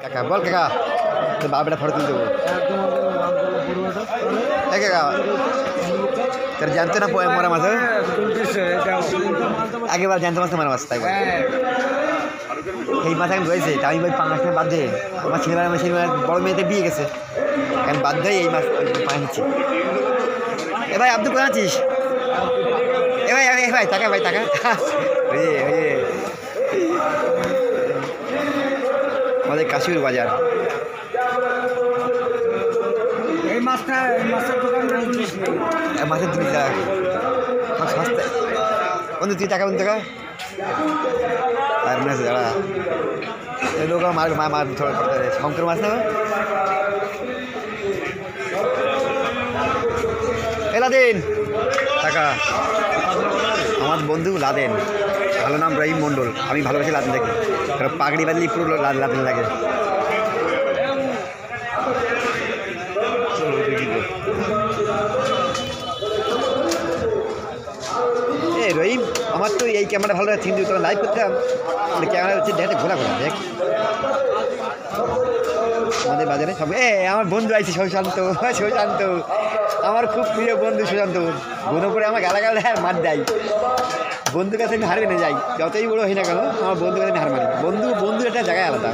কাকা বল কাকা তো বাপটা ফটো তুলতে দেবো কাকা তোর জানতো না মরা মাছ আগেবার জানতো মাছ মরা মাছ তাই এই মাছ এখন রয়েছে তা আমি ভাই পাঁচ বাদ দিয়ে আমার ছেলেবেলা আমার ছেলেবেলা বড় মেয়েতে বিয়ে গেছে এখন বাদ দিয়ে এই মাছ পানি নিচ্ছে এ ভাই আব্দুল কোথায় আছিস এ ভাই টাকা ভাই টাকা আমাদের কাশির বাজার এই মাছটা মাছের দোকান মাছের 2 টাকা সস্তা বন্ধু 3 টাকা বন্ধু টাকা আর মাছ দাঁড়া এই লোক মার শঙ্কর মাছ না লাদেন টাকা আমার বন্ধু লাদেন ভালো নাম রহিম মণ্ডল আমি ভালোবাসি লাদেন দেখি পাগড়ি বাঁধলি পুরো লাদেন লাগে রহিম আমার তো এই ক্যামেরা ভালো চিন্তা তোরা লাইভ করতাম ক্যামেরা হচ্ছে দেখে ঘোরা ঘোরা দেখ আমাদের বাজারে সব আমার বন্ধু আইছে সুশান্ত আমার খুব প্রিয় বন্ধু সুশান্ত গুনো করে আমার গালাগাল দেয় আর মার দেয় বন্ধুর কাছে আমি হারবে না যাই যতই বড়ো হই না কেন আমার বন্ধুর কাছে আমি হার মারি বন্ধু একটা জায়গায় আলাদা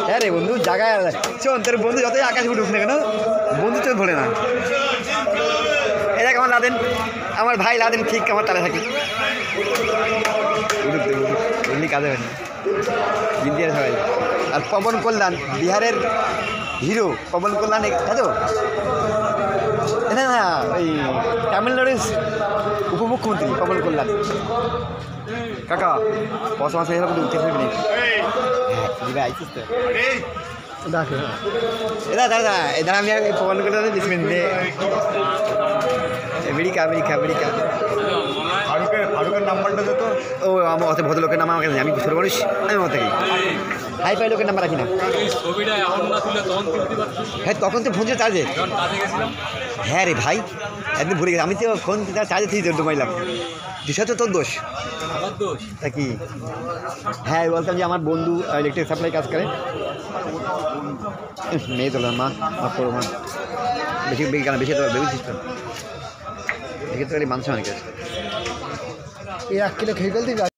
হ্যাঁ রে বন্ধু জায়গায় আলাদা শোন তোর বন্ধু যতই আকাশ উঠুক না কেন বন্ধু চোখ ভরে না এরা আমার লাদেন আমার ভাই লাদেন ঠিক আমার তালে থাকি এমনি কাজে হয় না ইন্ডিয়ার সবাই আর পবন কল্যাণ বিহারের হিরো পবন কল্যাণ তো না না ওই তামিলনাড়ুর উপমুখ্যমন্ত্রী পবন কল্যাণ কাকা কত মাস হয়ে গেল উঠতে ফিরবি হ্যাঁ আইছিস তো দাদা এদার আমি পবন কল্যাণ দিচ্ছিলেন আমেরিকা ফারুকের নাম্বারটা তো ও আমার অত ভদ্রলোকের নাম আমাকে আমি ছোটো মানুষ আমি আমার থেকে হাই ফাই লোকের নাম্বার রাখি না হ্যাঁ তখন তো ফোন ছিল চার্জে হ্যাঁ রে ভাই একদিন ভুলে গেছি আমি তো ফোন চার্জে থেকে ডুমাইলাম দিশা তো তোর দোষ তা কি হ্যাঁ বলতাম যে আমার বন্ধু ইলেকট্রিক সাপ্লাই কাজ করে মেয়ে তোলার মা করো মা বেশি বেশি তো ভেবেছিস তো দেখে তো মানুষ অনেক আছে এই 1 কিলো খেয়ে ফেলতে